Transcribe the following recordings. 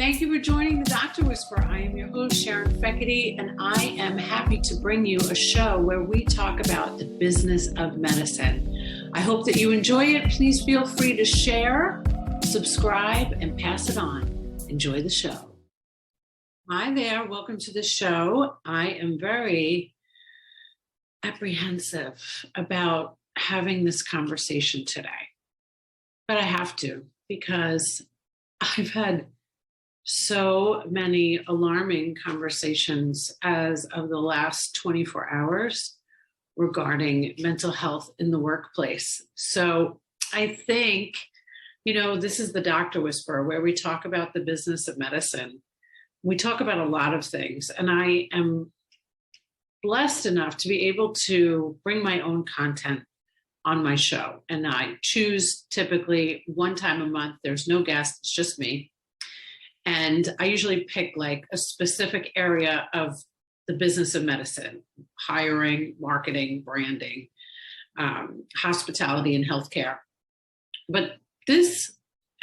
Thank you for joining the Doctor Whisperer. I am your host, Sharon Fekete, and I am happy to bring you a show where we talk about the business of medicine. I hope that you enjoy it. Please feel free to share, subscribe, and pass it on. Enjoy the show. Hi there. Welcome to the show. I am very apprehensive about having this conversation today, but I have to because I've had so many alarming conversations as of the last 24 hours regarding mental health in the workplace. So I think, this is the Doctor Whisperer, where we talk about the business of medicine. We talk about a lot of things, and I am blessed enough to be able to bring my own content on my show. And I choose typically one time a month. There's no guest, it's just me. And I usually pick like a specific area of the business of medicine: hiring, marketing, branding, hospitality, and healthcare. But this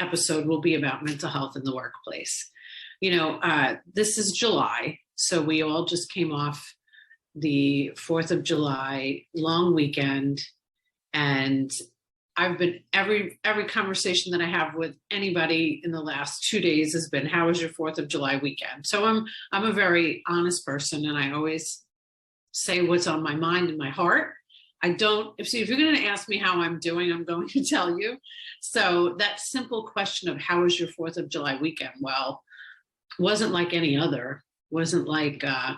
episode will be about mental health in the workplace. This is July, so we all just came off the 4th of July long weekend, and I've been every conversation that I have with anybody in the last 2 days has been, how was your 4th of July weekend? So I'm a very honest person, and I always say what's on my mind and my heart. If you're going to ask me how I'm doing, I'm going to tell you. So that simple question of how was your 4th of July weekend? Well, wasn't like any other. Wasn't like I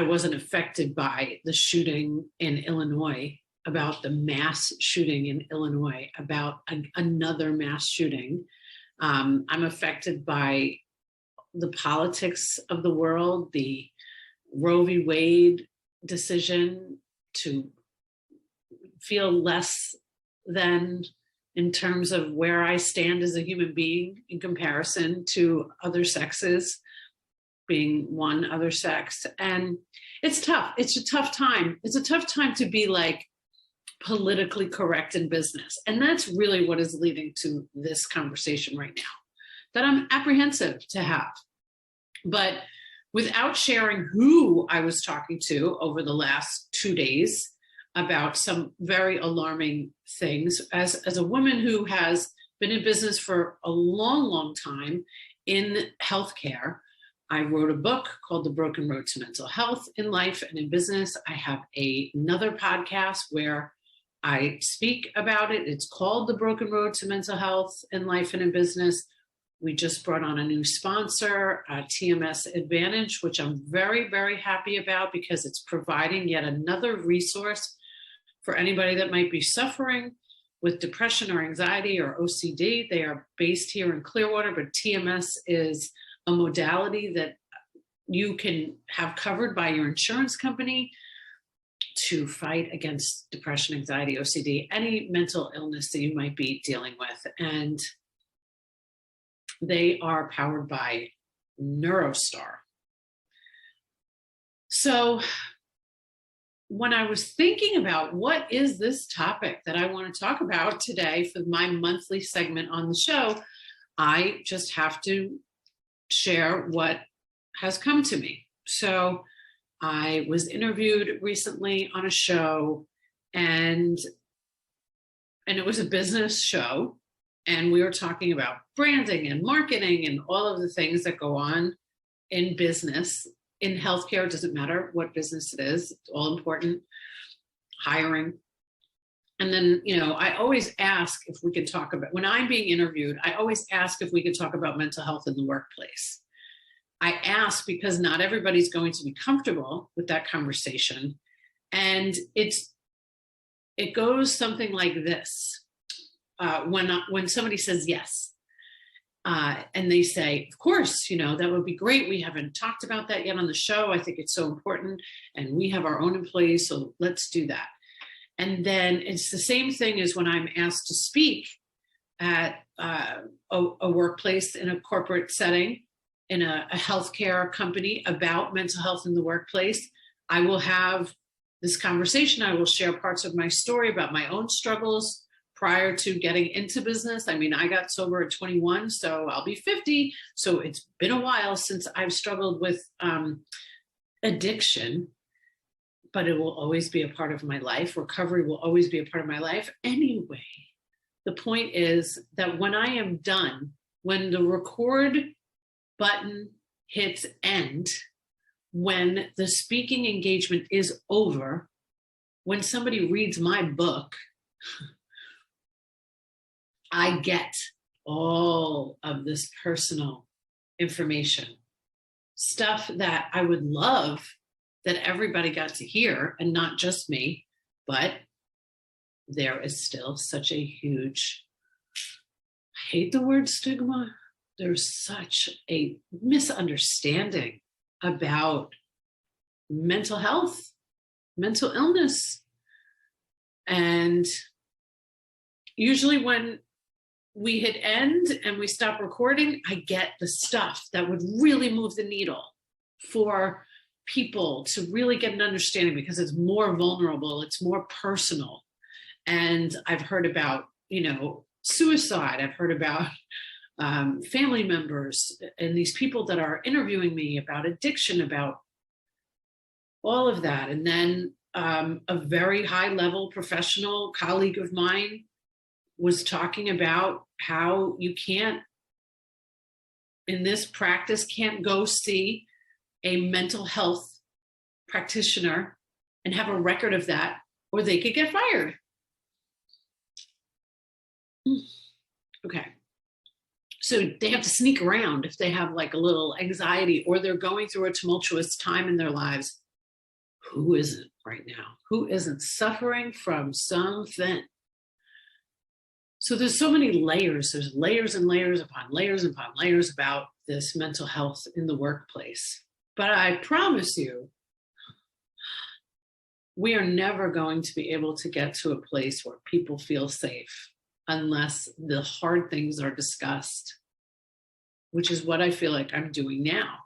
wasn't affected by the shooting in Illinois, about the mass shooting in Illinois, about another mass shooting. I'm affected by the politics of the world, the Roe v. Wade decision, to feel less than in terms of where I stand as a human being in comparison to other sexes, being one other sex. And it's tough. It's a tough time. It's a tough time to be like politically correct in business. And that's really what is leading to this conversation right now, that I'm apprehensive to have. But without sharing who I was talking to over the last 2 days about some very alarming things, as a woman who has been in business for a long, long time in healthcare, I wrote a book called The Broken Road to Mental Health in Life and in Business. I have another podcast where I speak about it. It's called The Broken Road to Mental Health in Life and in Business. We just brought on a new sponsor, TMS Advantage, which I'm very, very happy about because it's providing yet another resource for anybody that might be suffering with depression or anxiety or OCD. They are based here in Clearwater, but TMS is a modality that you can have covered by your insurance company to fight against depression, anxiety, OCD, any mental illness that you might be dealing with. And they are powered by Neurostar. So when I was thinking about what is this topic that I want to talk about today for my monthly segment on the show, I just have to share what has come to me. So I was interviewed recently on a show, and it was a business show, and we were talking about branding and marketing and all of the things that go on in business. In healthcare, it doesn't matter what business it is, it's all important. Hiring. And then, I always ask if we can talk about, when I'm being interviewed, I always ask if we can talk about mental health in the workplace. I ask because not everybody's going to be comfortable with that conversation. And it goes something like this. When somebody says yes, and they say, of course, that would be great. We haven't talked about that yet on the show. I think it's so important. And we have our own employees, so let's do that. And then it's the same thing as when I'm asked to speak at a workplace in a corporate setting, in a healthcare company about mental health in the workplace. I will have this conversation. I will share parts of my story about my own struggles prior to getting into business. I mean, I got sober at 21, so I'll be 50. So it's been a while since I've struggled with addiction, but it will always be a part of my life. Recovery will always be a part of my life. Anyway, the point is that when I am done, when the record button hits end, when the speaking engagement is over, when somebody reads my book, I get all of this personal information, stuff that I would love that everybody got to hear and not just me, but there is still such a huge, I hate the word stigma. There's such a misunderstanding about mental health, mental illness. And usually when we hit end and we stop recording, I get the stuff that would really move the needle for people to really get an understanding, because it's more vulnerable, it's more personal. And I've heard about, suicide. I've heard about family members and these people that are interviewing me about addiction, about all of that. And then a very high level professional colleague of mine was talking about how you can't, in this practice, can't go see a mental health practitioner and have a record of that, or they could get fired. Okay. So they have to sneak around if they have like a little anxiety or they're going through a tumultuous time in their lives. Who isn't right now? Who isn't suffering from something? So there's so many layers. There's layers and layers upon layers upon layers about this mental health in the workplace. But I promise you, we are never going to be able to get to a place where people feel safe unless the hard things are discussed, which is what I feel like I'm doing now.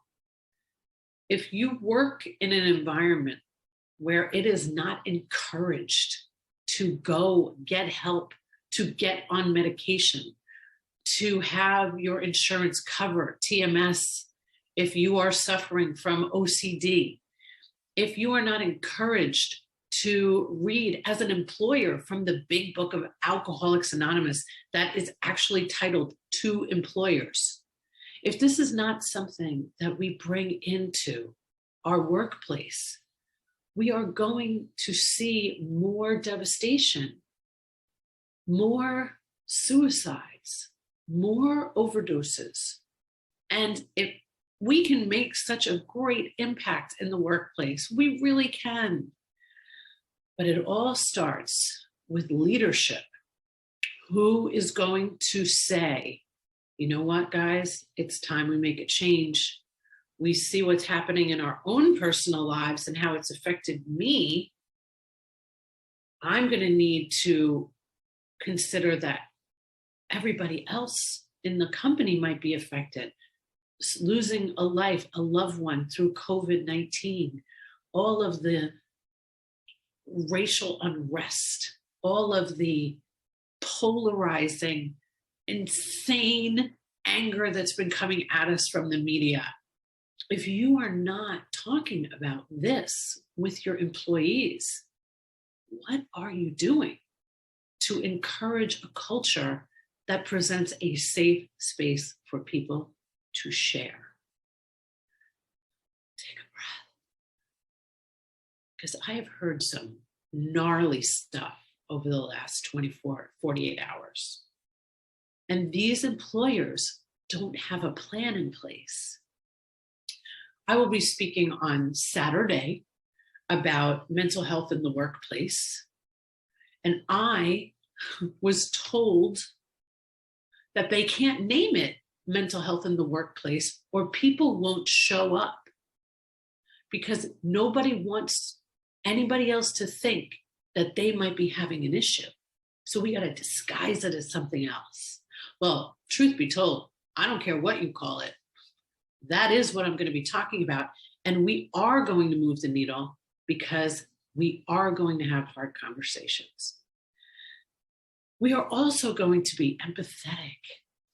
If you work in an environment where it is not encouraged to go get help, to get on medication, to have your insurance cover TMS if you are suffering from OCD, if you are not encouraged to read as an employer from the big book of Alcoholics Anonymous that is actually titled To Employers, if this is not something that we bring into our workplace, we are going to see more devastation, more suicides, more overdoses. And if we can make such a great impact in the workplace, we really can. But it all starts with leadership. Who is going to say, you know what, guys, it's time we make a change. We see what's happening in our own personal lives and how it's affected me. I'm going to need to consider that everybody else in the company might be affected. Losing a life, a loved one through COVID-19, all of the racial unrest, all of the polarizing, insane anger that's been coming at us from the media. If you are not talking about this with your employees, what are you doing to encourage a culture that presents a safe space for people to share? Take a breath. Because I have heard some gnarly stuff over the last 48 hours. And these employers don't have a plan in place. I will be speaking on Saturday about mental health in the workplace. And I was told that they can't name it mental health in the workplace or people won't show up, because nobody wants anybody else to think that they might be having an issue. So we got to disguise it as something else. Well, truth be told, I don't care what you call it. That is what I'm going to be talking about. And we are going to move the needle because we are going to have hard conversations. we are also going to be empathetic,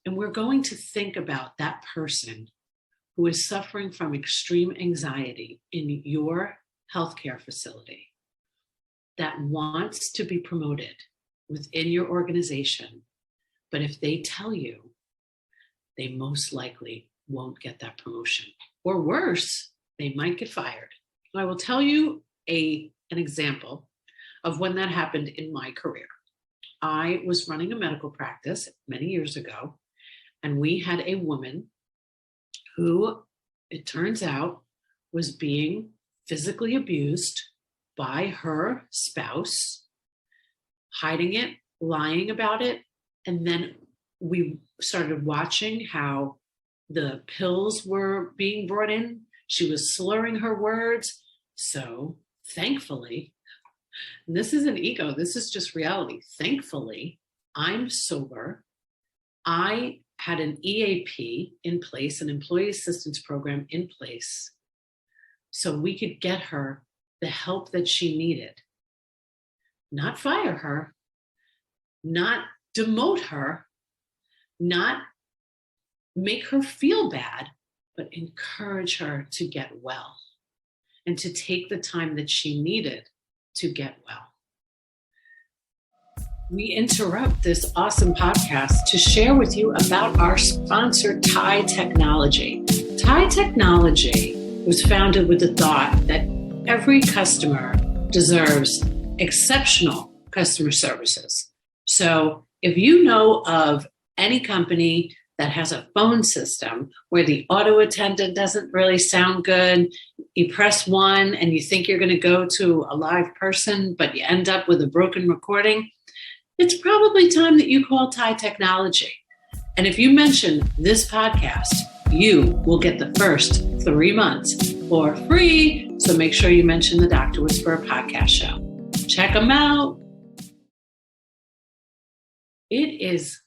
and we're going to think about that person who is suffering from extreme anxiety in your healthcare facility that wants to be promoted within your organization. But if they tell you, they most likely won't get that promotion. Or worse, they might get fired. And I will tell you an example of when that happened in my career. I was running a medical practice many years ago, and we had a woman who, it turns out, was being physically abused by her spouse, hiding it, lying about it. And then we started watching how the pills were being brought in. She was slurring her words. So thankfully, and this isn't ego, this is just reality. Thankfully, I'm sober. I had an EAP in place, an employee assistance program in place, so we could get her the help that she needed. Not fire her, not demote her, not make her feel bad, but encourage her to get well and to take the time that she needed to get well. We interrupt this awesome podcast to share with you about our sponsor, TIE Technology. TIE Technology was founded with the thought that every customer deserves exceptional customer services. So if you know of any company that has a phone system where the auto attendant doesn't really sound good, you press 1 and you think you're going to go to a live person, but you end up with a broken recording, it's probably time that you call TIE Technology. And if you mention this podcast, you will get the first 3 months for free. So make sure you mention the Dr. Whisperer podcast show. Check them out. It is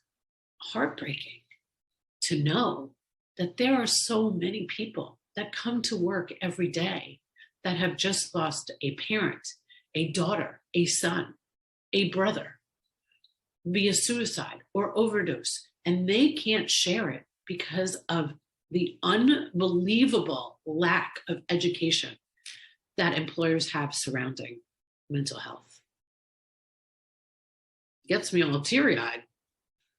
heartbreaking to know that there are so many people that come to work every day that have just lost a parent, a daughter, a son, a brother via suicide or overdose, and they can't share it because of the unbelievable lack of education that employers have surrounding mental health. Gets me all teary-eyed.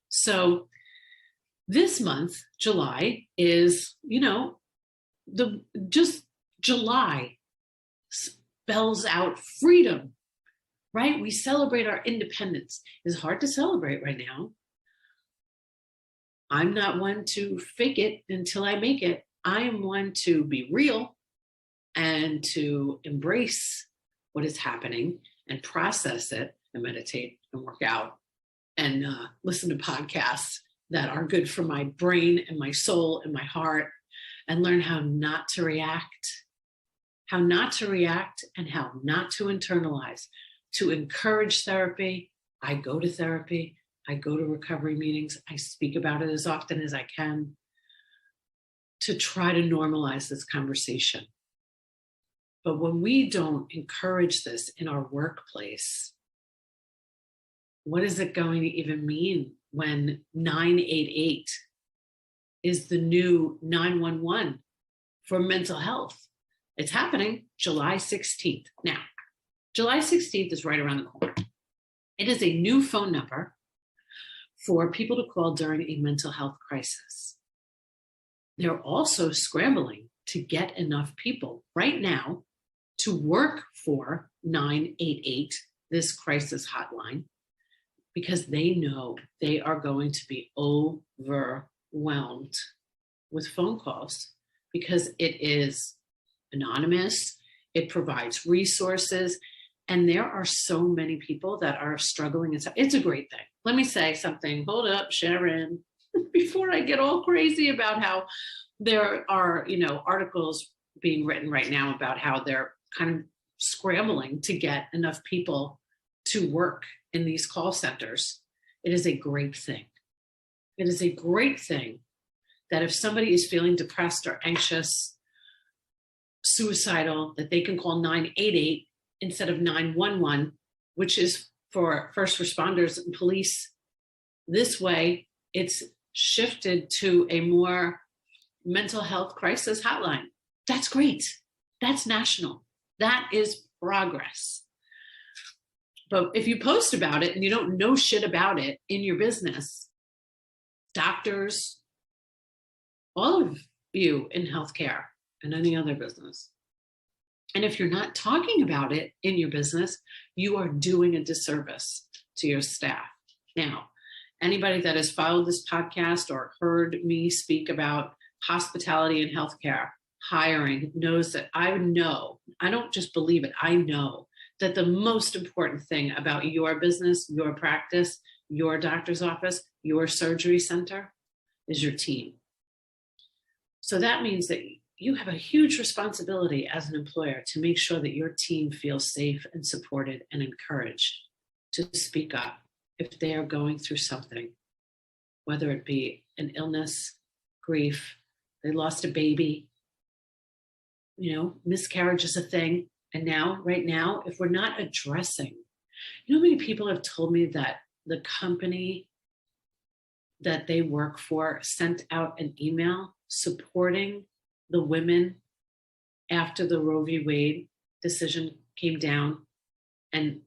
So this month, July, is, July spells out freedom, right? We celebrate our independence. It's hard to celebrate right now. I'm not one to fake it until I make it. I am one to be real and to embrace what is happening and process it and meditate and work out and listen to podcasts that are good for my brain and my soul and my heart, and learn how not to react and how not to internalize, to encourage therapy. I go to therapy. I go to recovery meetings. I speak about it as often as I can to try to normalize this conversation. But when we don't encourage this in our workplace, what is it going to even mean when 988 is the new 911 for mental health? It's happening July 16th. Now, July 16th is right around the corner. It is a new phone number for people to call during a mental health crisis. They're also scrambling to get enough people right now to work for 988, this crisis hotline, because they know they are going to be overwhelmed with phone calls because it is anonymous, it provides resources, and there are so many people that are struggling. It's a great thing. Let me say something. Hold up, Sharon, before I get all crazy about how there are, articles being written right now about how they're kind of scrambling to get enough people to work in these call centers. It is a great thing. It is a great thing that if somebody is feeling depressed or anxious, suicidal, that they can call 988 instead of 911, which is for first responders and police. This way, it's shifted to a more mental health crisis hotline. That's great. That's national. That is progress. But if you post about it and you don't know shit about it in your business, doctors, all of you in healthcare and any other business, and if you're not talking about it in your business, you are doing a disservice to your staff. Now, anybody that has followed this podcast or heard me speak about hospitality and healthcare hiring knows that I don't just believe it, I know that the most important thing about your business, your practice, your doctor's office, your surgery center is your team. So that means that you have a huge responsibility as an employer to make sure that your team feels safe and supported and encouraged to speak up if they are going through something, whether it be an illness, grief, they lost a baby, miscarriage is a thing. And now, right now, if we're not addressing, how many people have told me that the company that they work for sent out an email supporting the women after the Roe v. Wade decision came down and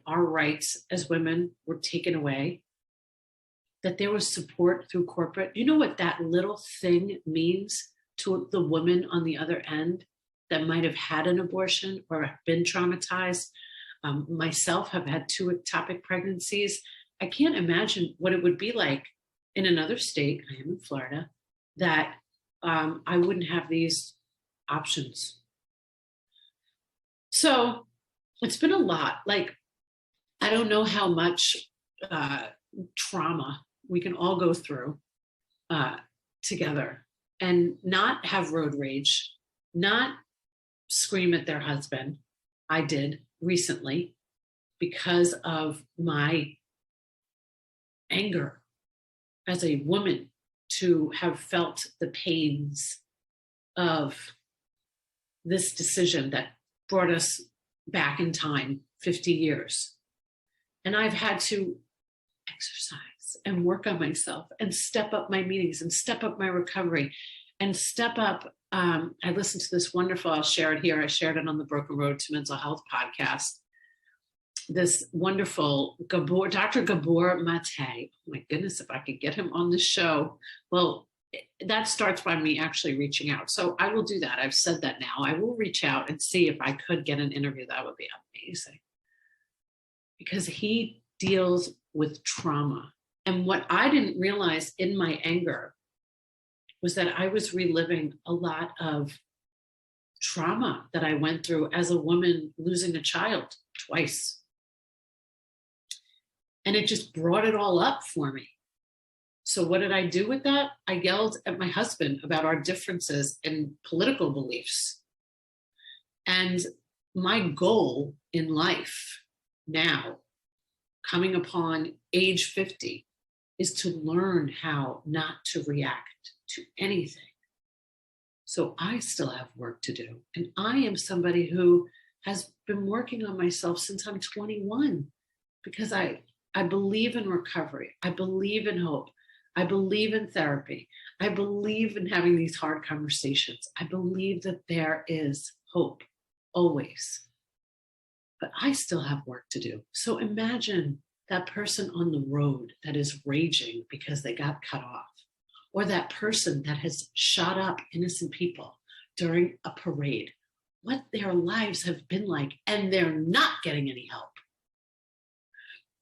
our rights as women were taken away, that there was support through corporate. You know what that little thing means to the woman on the other end that might have had an abortion or been traumatized? Myself have had 2 ectopic pregnancies. I can't imagine what it would be like in another state, I am in Florida, that I wouldn't have these options. So it's been a lot. Like, I don't know how much trauma we can all go through together and not have road rage, not scream at their husband. I did recently because of my anger as a woman to have felt the pains of this decision that brought us back in time 50 years. And I've had to exercise and work on myself and step up my meetings and step up my recovery and step up. I listened to this wonderful, I'll share it here. I shared it on the Broken Road to Mental Health podcast. This wonderful Dr. Gabor Mate. Oh my goodness, if I could get him on the show. Well, that starts by me actually reaching out. So I will do that. I've said that now. I will reach out and see if I could get an interview. That would be amazing. Because he deals with trauma. And what I didn't realize in my anger was that I was reliving a lot of trauma that I went through as a woman losing a child twice. And it just brought it all up for me. So what did I do with that? I yelled at my husband about our differences in political beliefs. And my goal in life now, coming upon age 50, is to learn how not to react to anything. So I still have work to do. And I am somebody who has been working on myself since I'm 21 because I believe in recovery. I believe in hope. I believe in therapy. I believe in having these hard conversations. I believe that there is hope always. But I still have work to do. So imagine that person on the road that is raging because they got cut off, or that person that has shot up innocent people during a parade, what their lives have been like, and they're not getting any help.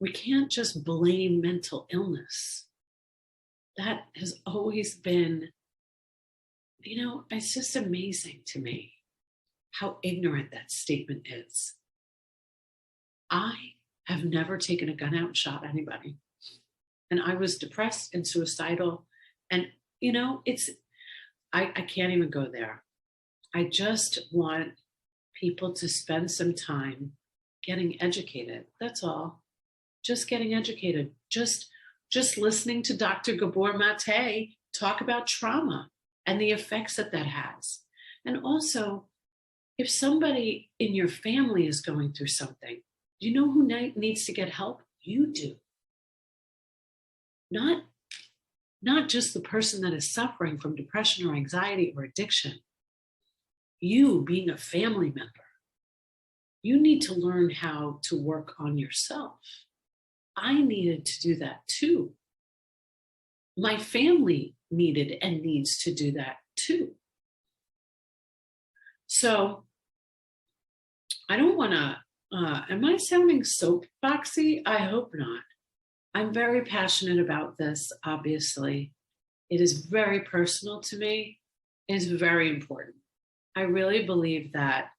We can't just blame mental illness. That has always been, it's just amazing to me how ignorant that statement is. I have never taken a gun out and shot anybody. And I was depressed and suicidal. And, I can't even go there. I just want people to spend some time getting educated. That's all. Just getting educated. Just listening to Dr. Gabor Mate talk about trauma and the effects that has. And also, if somebody in your family is going through something, Do you know who needs to get help? You do. Not just the person that is suffering from depression or anxiety or addiction. You being a family member, you need to learn how to work on yourself. I needed to do that too. My family needed and needs to do that too. So I don't want to, am I sounding soapboxy? I hope not. I'm very passionate about this, obviously. It is very personal to me. It is very important. I really believe that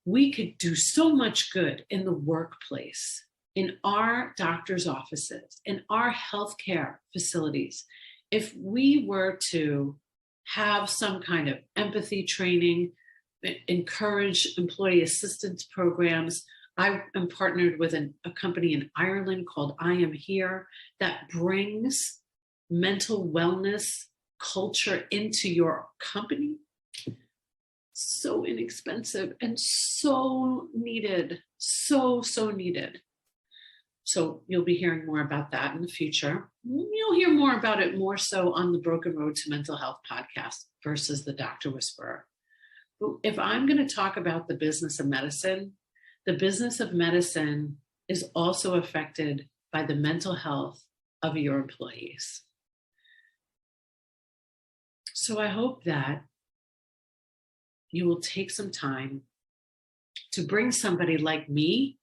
we could do so much good in the workplace, in our doctor's offices, in our healthcare facilities, if we were to have some kind of empathy training, encourage employee assistance programs. I am partnered with a company in Ireland called I Am Here that brings mental wellness culture into your company. So inexpensive and so needed, so needed. So you'll be hearing more about that in the future. You'll hear more about it more so on the Broken Road to Mental Health podcast versus the Doctor Whisperer. But if I'm going to talk about the business of medicine, the business of medicine is also affected by the mental health of your employees. So I hope that you will take some time to bring somebody like me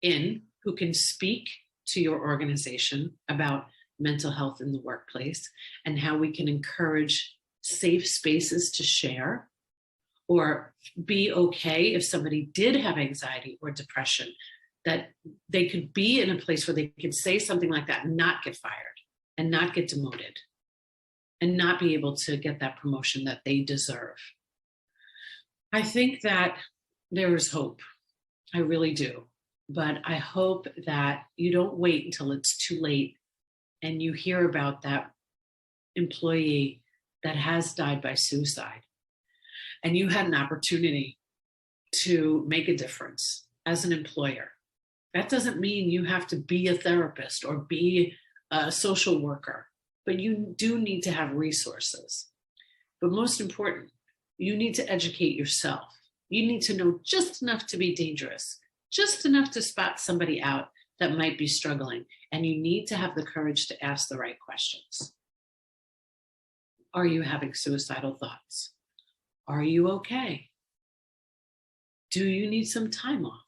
in who can speak to your organization about mental health in the workplace and how we can encourage safe spaces to share or be okay if somebody did have anxiety or depression, that they could be in a place where they could say something like that and not get fired and not get demoted and not be able to get that promotion that they deserve. I think that there is hope. I really do. But I hope that you don't wait until it's too late and you hear about that employee that has died by suicide. And you had an opportunity to make a difference as an employer. That doesn't mean you have to be a therapist or be a social worker, but you do need to have resources. But most important, you need to educate yourself. You need to know just enough to be dangerous, just enough to spot somebody out that might be struggling. And you need to have the courage to ask the right questions. Are you having suicidal thoughts? Are you okay? Do you need some time off?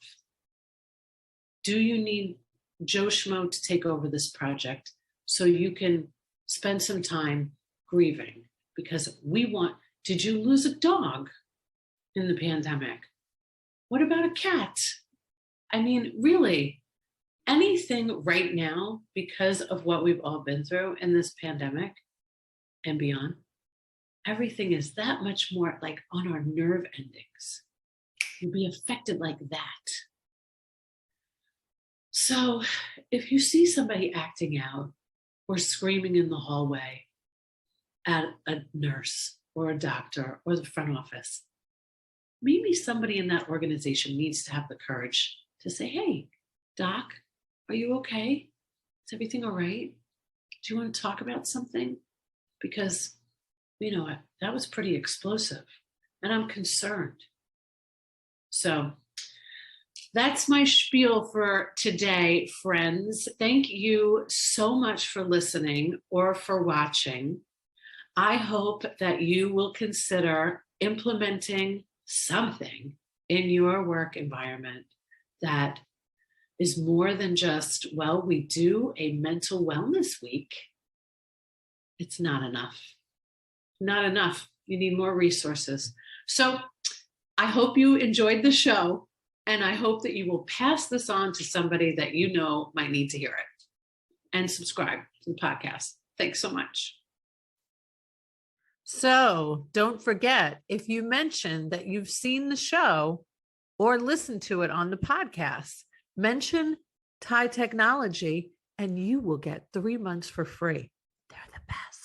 Do you need Joe Schmo to take over this project so you can spend some time grieving? Because did you lose a dog in the pandemic? What about a cat? I mean, really, anything right now, because of what we've all been through in this pandemic and beyond, everything is that much more like on our nerve endings. You'll be affected like that. So if you see somebody acting out or screaming in the hallway at a nurse or a doctor or the front office, maybe somebody in that organization needs to have the courage to say, hey, doc, are you okay? Is everything all right? Do you want to talk about something? Because, that was pretty explosive and I'm concerned. So that's my spiel for today, friends. Thank you so much for listening or for watching. I hope that you will consider implementing something in your work environment that is more than just, we do a mental wellness week. It's not enough. Not enough. You need more resources. So I hope you enjoyed the show, and I hope that you will pass this on to somebody that you know might need to hear it. And subscribe to the podcast. Thanks so much. So don't forget, if you mention that you've seen the show or listened to it on the podcast, mention Thai Technology and you will get 3 months for free. They're the best.